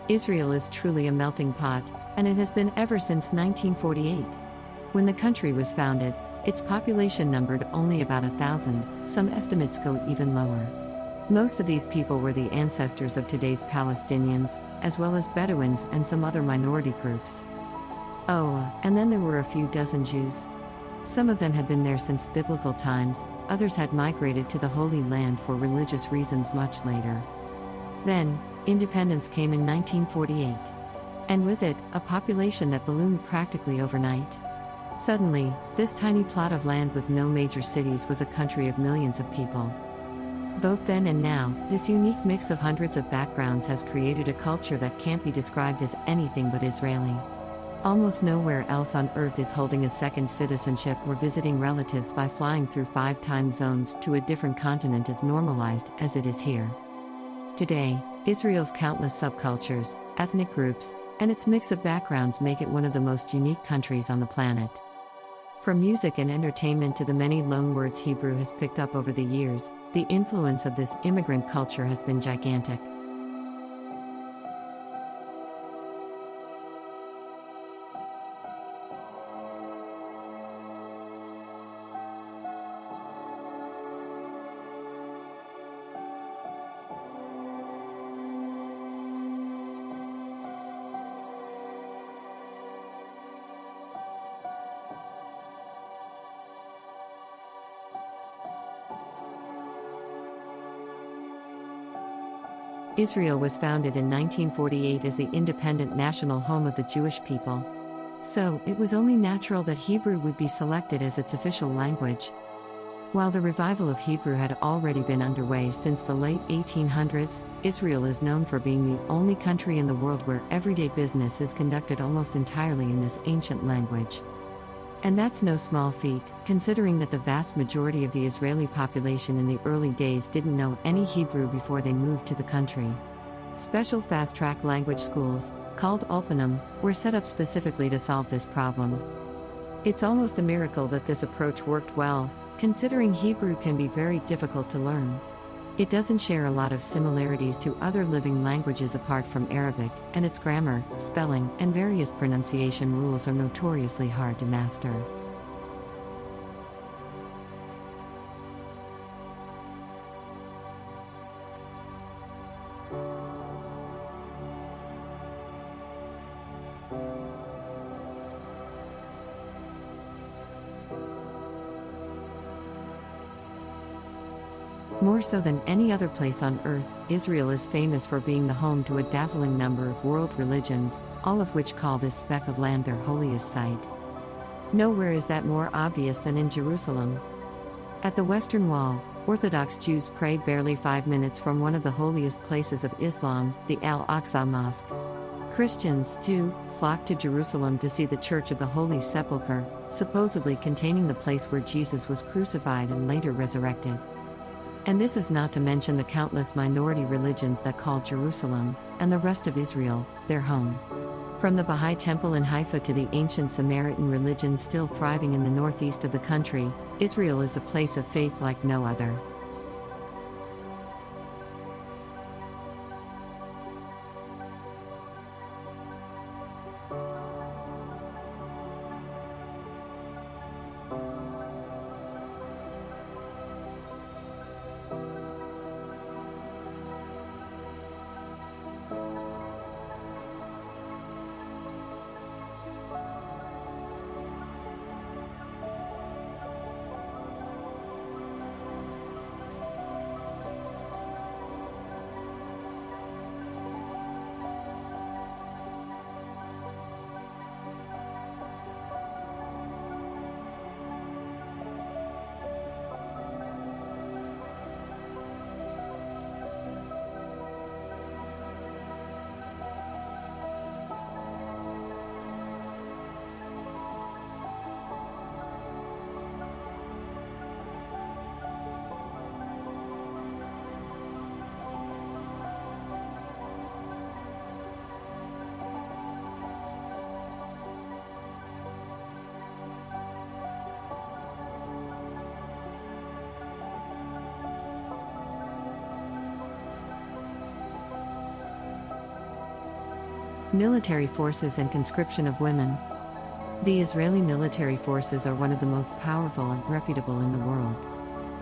Israel is truly a melting pot, and it has been ever since 1948. When the country was founded, its population numbered only about 1,000, some estimates go even lower. Most of these people were the ancestors of today's Palestinians, as well as Bedouins and some other minority groups. Oh, and then there were a few dozen Jews. Some of them had been there since biblical times, others had migrated to the Holy Land for religious reasons much later. Then, independence came in 1948. And with it, a population that ballooned practically overnight. Suddenly, this tiny plot of land with no major cities was a country of millions of people. Both then and now, this unique mix of hundreds of backgrounds has created a culture that can't be described as anything but Israeli. Almost nowhere else on earth is holding a second citizenship or visiting relatives by flying through 5 time zones to a different continent as normalized as it is here. Today, Israel's countless subcultures, ethnic groups, and its mix of backgrounds make it one of the most unique countries on the planet. From music and entertainment to the many loanwords Hebrew has picked up over the years, the influence of this immigrant culture has been gigantic. Israel was founded in 1948 as the independent national home of the Jewish people. So, it was only natural that Hebrew would be selected as its official language. While the revival of Hebrew had already been underway since the late 1800s, Israel is known for being the only country in the world where everyday business is conducted almost entirely in this ancient language. And that's no small feat, considering that the vast majority of the Israeli population in the early days didn't know any Hebrew before they moved to the country. Special fast-track language schools, called Ulpanim, were set up specifically to solve this problem. It's almost a miracle that this approach worked well, considering Hebrew can be very difficult to learn. It doesn't share a lot of similarities to other living languages apart from Arabic, and its grammar, spelling, and various pronunciation rules are notoriously hard to master. More so than any other place on earth, Israel is famous for being the home to a dazzling number of world religions, all of which call this speck of land their holiest site. Nowhere is that more obvious than in Jerusalem. At the Western Wall, Orthodox Jews pray barely 5 minutes from one of the holiest places of Islam, the Al-Aqsa Mosque. Christians, too, flock to Jerusalem to see the Church of the Holy Sepulchre, supposedly containing the place where Jesus was crucified and later resurrected. And this is not to mention the countless minority religions that call Jerusalem, and the rest of Israel, their home. From the Baha'i Temple in Haifa to the ancient Samaritan religions still thriving in the northeast of the country, Israel is a place of faith like no other. Military forces and conscription of women. The Israeli military forces are one of the most powerful and reputable in the world.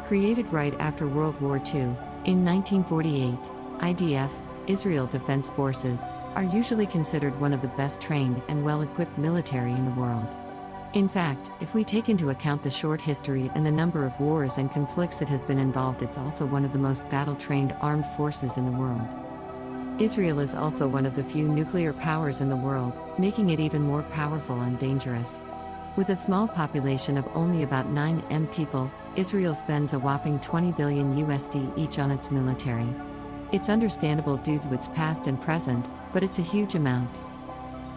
Created right after World War II, in 1948, IDF, Israel Defense Forces, are usually considered one of the best trained and well-equipped military in the world. In fact, if we take into account the short history and the number of wars and conflicts it has been involved, it's also one of the most battle-trained armed forces in the world. Israel is also one of the few nuclear powers in the world, making it even more powerful and dangerous. With a small population of only about 9 million people, Israel spends a whopping $20 billion USD each on its military. It's understandable due to its past and present, but it's a huge amount.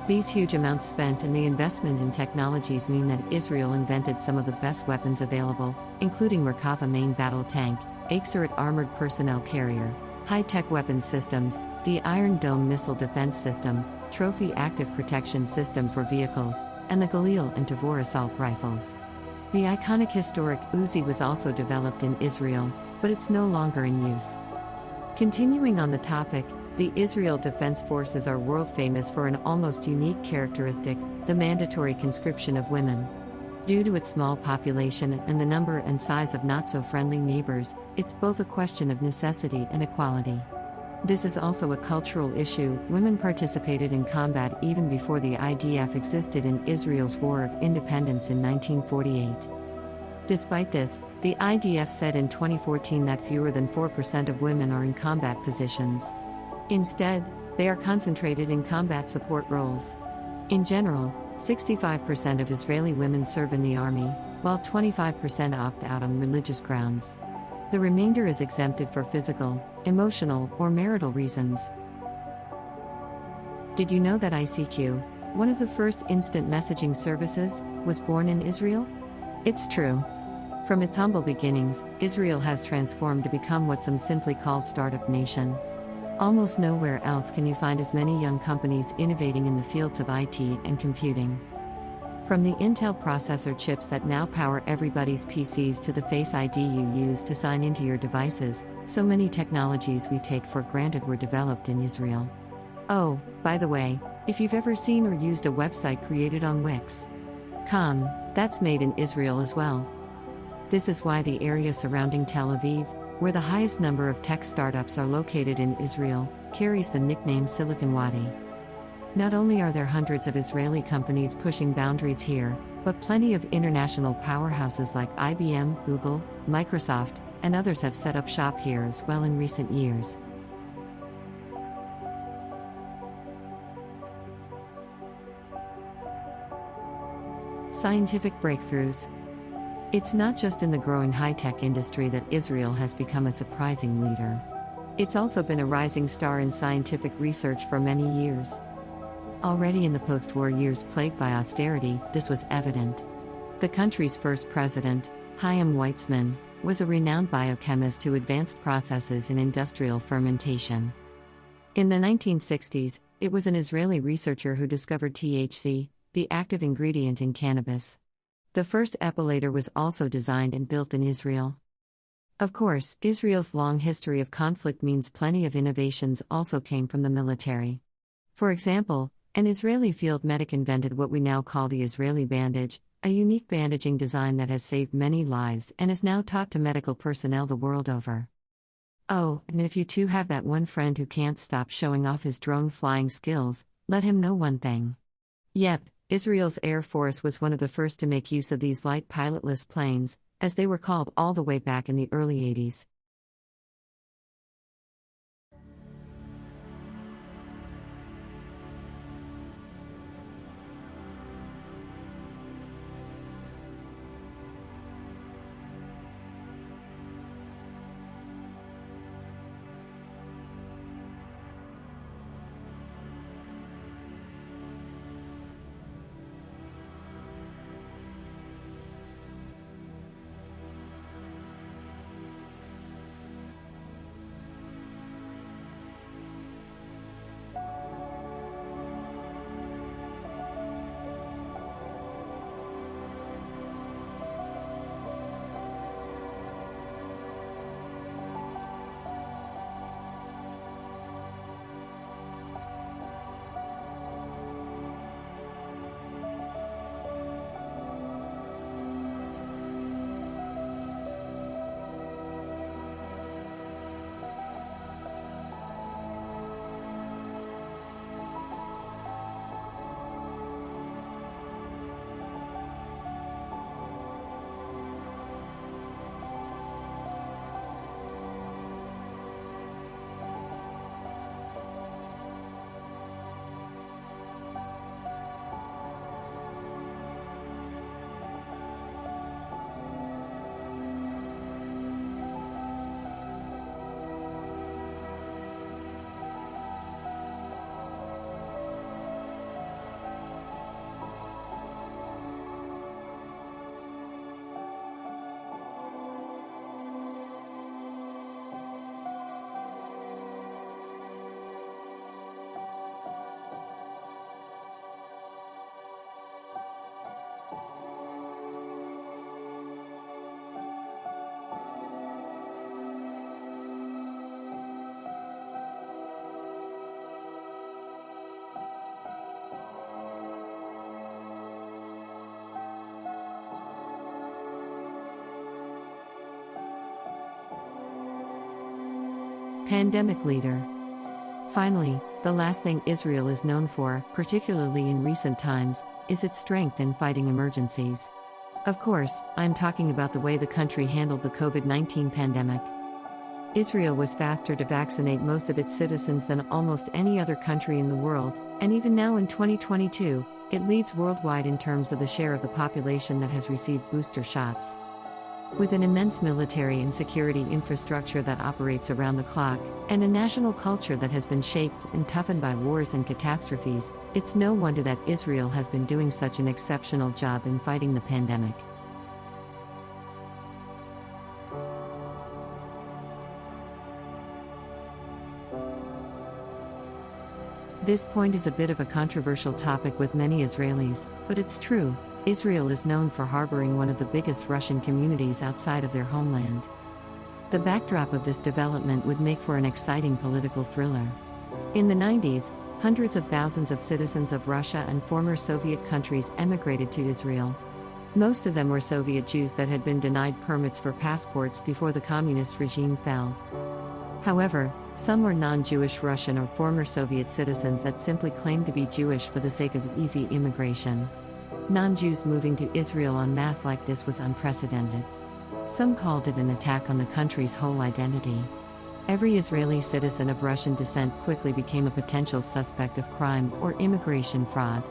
These huge amounts spent and the investment in technologies mean that Israel invented some of the best weapons available, including Merkava main battle tank, Akseret armored personnel carrier, high-tech weapons systems, the Iron Dome missile defense system, Trophy active protection system for vehicles, and the Galil and Tavor assault rifles. The iconic historic Uzi was also developed in Israel, but it's no longer in use. Continuing on the topic, the Israel Defense Forces are world famous for an almost unique characteristic, the mandatory conscription of women. Due to its small population and the number and size of not-so-friendly neighbors, it's both a question of necessity and equality. This is also a cultural issue. Women participated in combat even before the IDF existed in Israel's War of Independence in 1948. Despite this, the IDF said in 2014 that fewer than 4% of women are in combat positions. Instead, they are concentrated in combat support roles. In general, 65% of Israeli women serve in the army, while 25% opt out on religious grounds. The remainder is exempted for physical, emotional, or marital reasons. Did you know that ICQ, one of the first instant messaging services, was born in Israel? It's true. From its humble beginnings, Israel has transformed to become what some simply call startup nation. Almost nowhere else can you find as many young companies innovating in the fields of IT and computing. From the Intel processor chips that now power everybody's PCs to the Face ID you use to sign into your devices, so many technologies we take for granted were developed in Israel. Oh, by the way, if you've ever seen or used a website created on Wix.com, that's made in Israel as well. This is why the area surrounding Tel Aviv, where the highest number of tech startups are located in Israel, carries the nickname Silicon Wadi. Not only are there hundreds of Israeli companies pushing boundaries here, but plenty of international powerhouses like IBM, Google, Microsoft, and others have set up shop here as well in recent years. Scientific breakthroughs. It's not just in the growing high-tech industry that Israel has become a surprising leader. It's also been a rising star in scientific research for many years. Already in the post-war years plagued by austerity, this was evident. The country's first president, Chaim Weizmann, was a renowned biochemist who advanced processes in industrial fermentation. In the 1960s, it was an Israeli researcher who discovered THC, the active ingredient in cannabis. The first epilator was also designed and built in Israel. Of course, Israel's long history of conflict means plenty of innovations also came from the military. For example, an Israeli field medic invented what we now call the Israeli bandage, a unique bandaging design that has saved many lives and is now taught to medical personnel the world over. Oh, and if you too have that one friend who can't stop showing off his drone flying skills, let him know one thing. Yep, Israel's Air Force was one of the first to make use of these light pilotless planes, as they were called all the way back in the early 80s. Pandemic leader. Finally, the last thing Israel is known for, particularly in recent times, is its strength in fighting emergencies. Of course, I'm talking about the way the country handled the COVID-19 pandemic. Israel was faster to vaccinate most of its citizens than almost any other country in the world, and even now in 2022, it leads worldwide in terms of the share of the population that has received booster shots. With an immense military and security infrastructure that operates around the clock, and a national culture that has been shaped and toughened by wars and catastrophes, it's no wonder that Israel has been doing such an exceptional job in fighting the pandemic. This point is a bit of a controversial topic with many Israelis, but it's true. Israel is known for harboring one of the biggest Russian communities outside of their homeland. The backdrop of this development would make for an exciting political thriller. In the 90s, hundreds of thousands of citizens of Russia and former Soviet countries emigrated to Israel. Most of them were Soviet Jews that had been denied permits for passports before the communist regime fell. However, some were non-Jewish Russian or former Soviet citizens that simply claimed to be Jewish for the sake of easy immigration. Non-Jews moving to Israel en masse like this was unprecedented. Some called it an attack on the country's whole identity. Every Israeli citizen of Russian descent quickly became a potential suspect of crime or immigration fraud.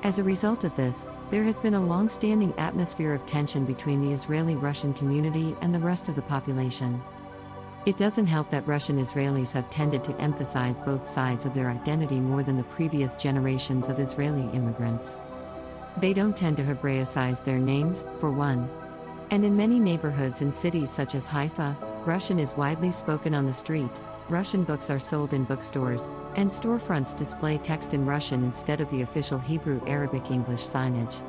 As a result of this, there has been a long-standing atmosphere of tension between the Israeli-Russian community and the rest of the population. It doesn't help that Russian Israelis have tended to emphasize both sides of their identity more than the previous generations of Israeli immigrants. They don't tend to Hebraicize their names, for one. And in many neighborhoods in cities such as Haifa, Russian is widely spoken on the street, Russian books are sold in bookstores, and storefronts display text in Russian instead of the official Hebrew, Arabic, English signage.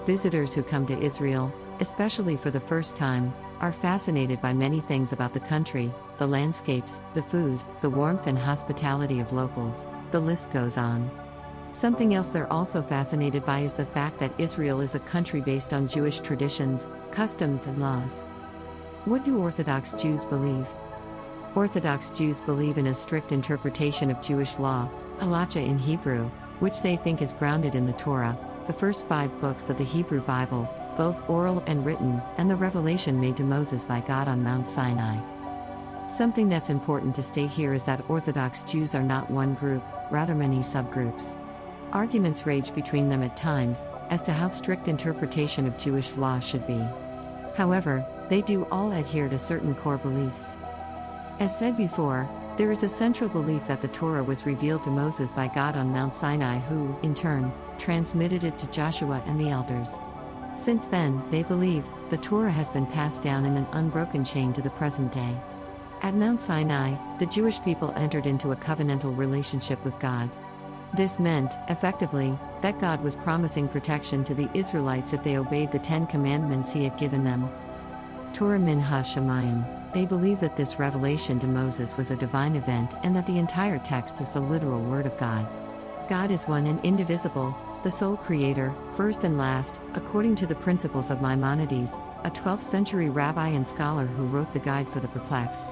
Visitors who come to Israel, especially for the first time, are fascinated by many things about the country, the landscapes, the food, the warmth and hospitality of locals, the list goes on. Something else they're also fascinated by is the fact that Israel is a country based on Jewish traditions, customs and laws. What do Orthodox Jews believe? Orthodox Jews believe in a strict interpretation of Jewish law, halacha in Hebrew, which they think is grounded in the Torah, the first 5 books of the Hebrew Bible, both oral and written, and the revelation made to Moses by God on Mount Sinai. Something that's important to state here is that Orthodox Jews are not one group, rather many subgroups. Arguments rage between them at times, as to how strict interpretation of Jewish law should be. However, they do all adhere to certain core beliefs. As said before, there is a central belief that the Torah was revealed to Moses by God on Mount Sinai, who, in turn, transmitted it to Joshua and the elders. Since then, they believe, the Torah has been passed down in an unbroken chain to the present day. At Mount Sinai, the Jewish people entered into a covenantal relationship with God. This meant, effectively, that God was promising protection to the Israelites if they obeyed the 10 commandments He had given them. Torah min ha-shamayim. They believe that this revelation to Moses was a divine event and that the entire text is the literal word of God. God is one and indivisible, the sole creator, first and last, according to the principles of Maimonides, a 12th century rabbi and scholar who wrote the Guide for the Perplexed.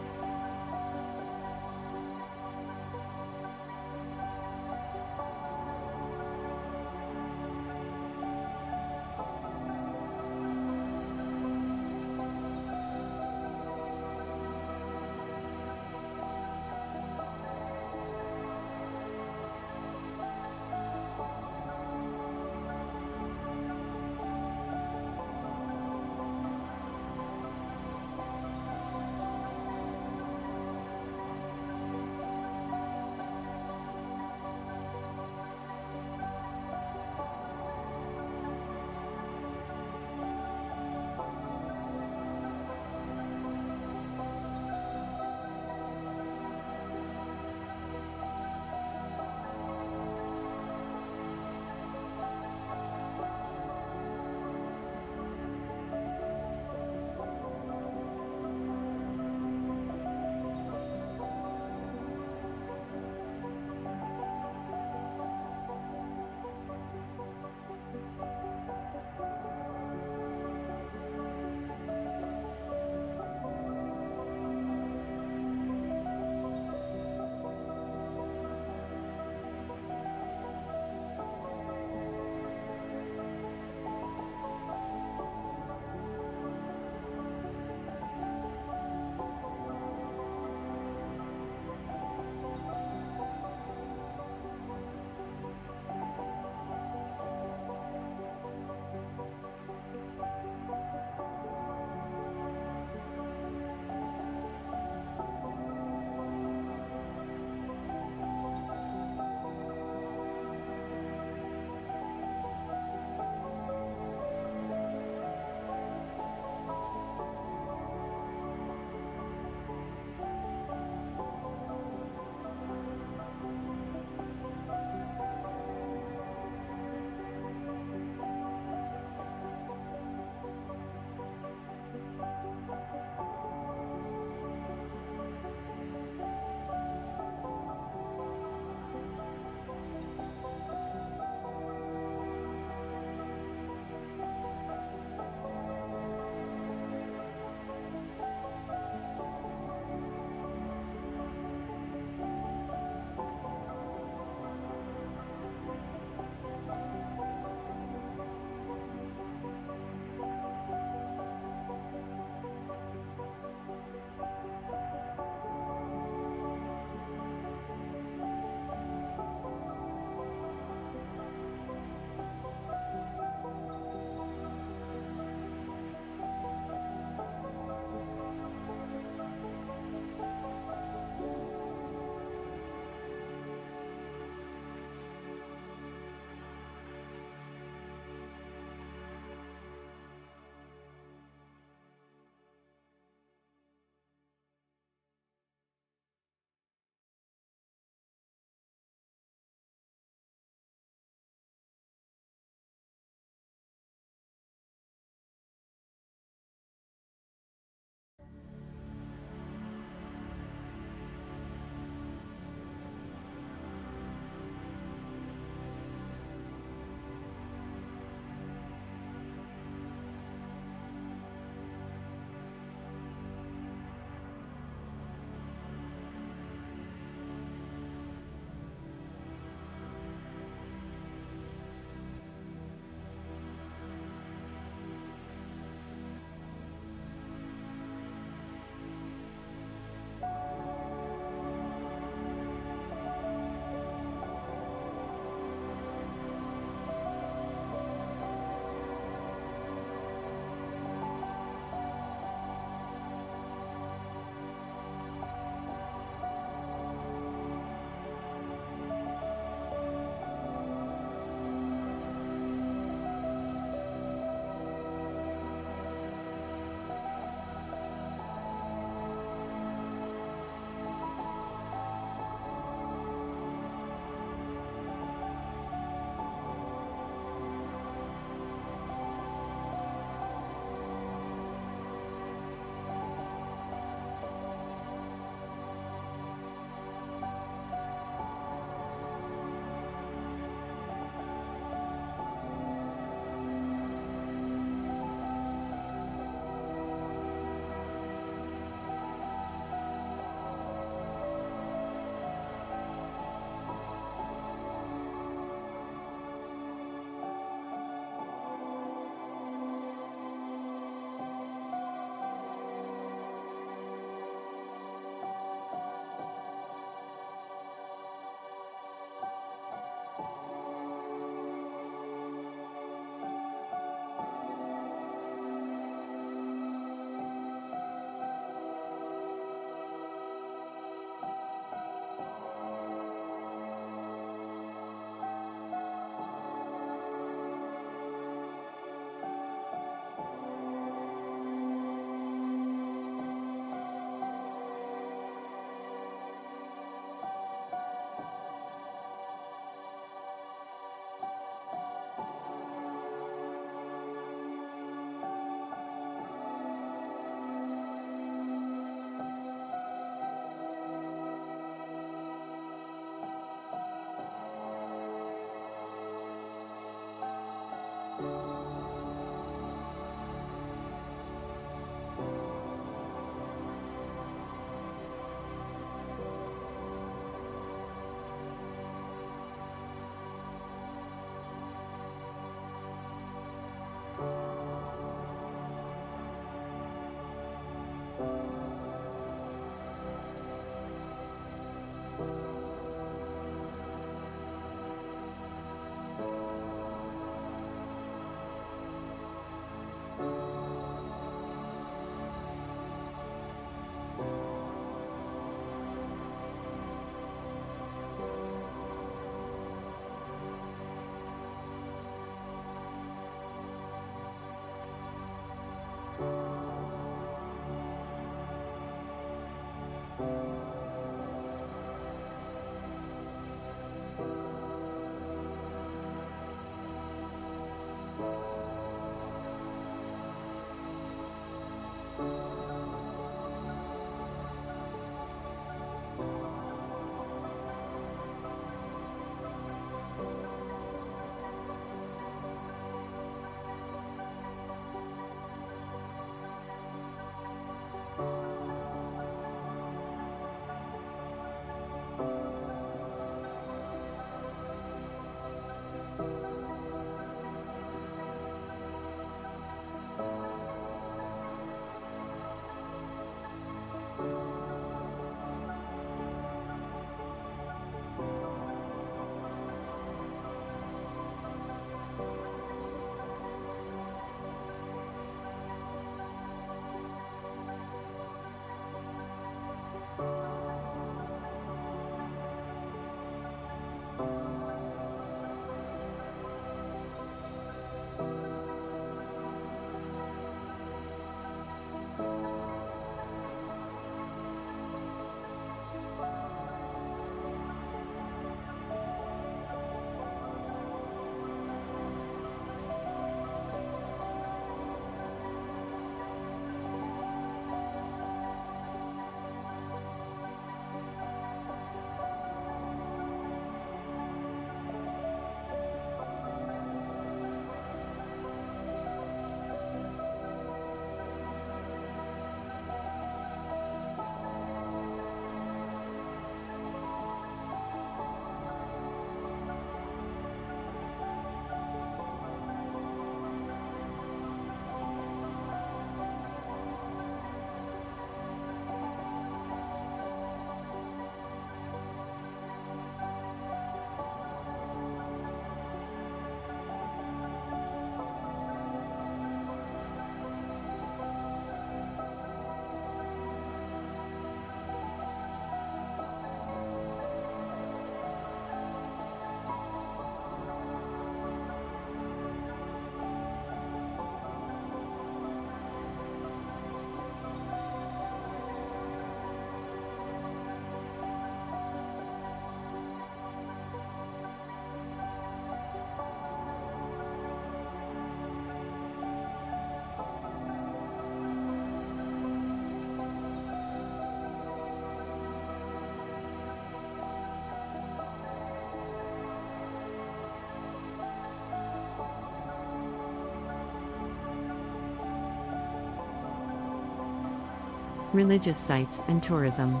Religious sites and tourism.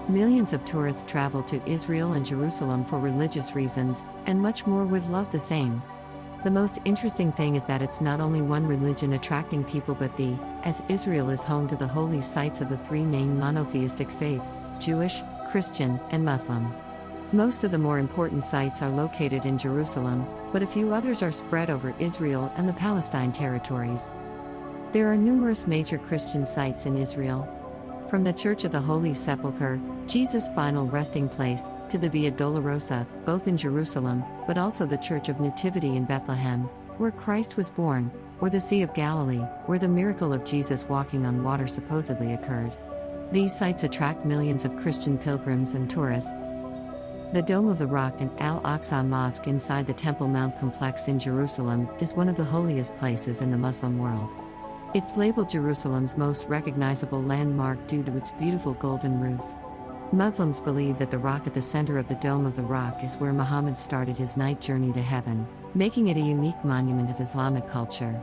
Millions of tourists travel to Israel and Jerusalem for religious reasons, and much more would love the same. The most interesting thing is that it's not only one religion attracting people but as Israel is home to the holy sites of the three main monotheistic faiths, Jewish, Christian, and Muslim. Most of the more important sites are located in Jerusalem, but a few others are spread over Israel and the Palestine territories. There are numerous major Christian sites in Israel. From the Church of the Holy Sepulchre, Jesus' final resting place, to the Via Dolorosa, both in Jerusalem, but also the Church of Nativity in Bethlehem, where Christ was born, or the Sea of Galilee, where the miracle of Jesus walking on water supposedly occurred. These sites attract millions of Christian pilgrims and tourists. The Dome of the Rock and Al-Aqsa Mosque inside the Temple Mount complex in Jerusalem is one of the holiest places in the Muslim world. It's labeled Jerusalem's most recognizable landmark due to its beautiful golden roof. Muslims believe that the rock at the center of the Dome of the Rock is where Muhammad started his night journey to heaven, making it a unique monument of Islamic culture.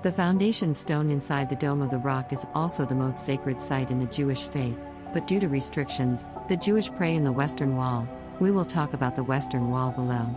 The foundation stone inside the Dome of the Rock is also the most sacred site in the Jewish faith, but due to restrictions, the Jewish pray in the Western Wall. We will talk about the Western Wall below.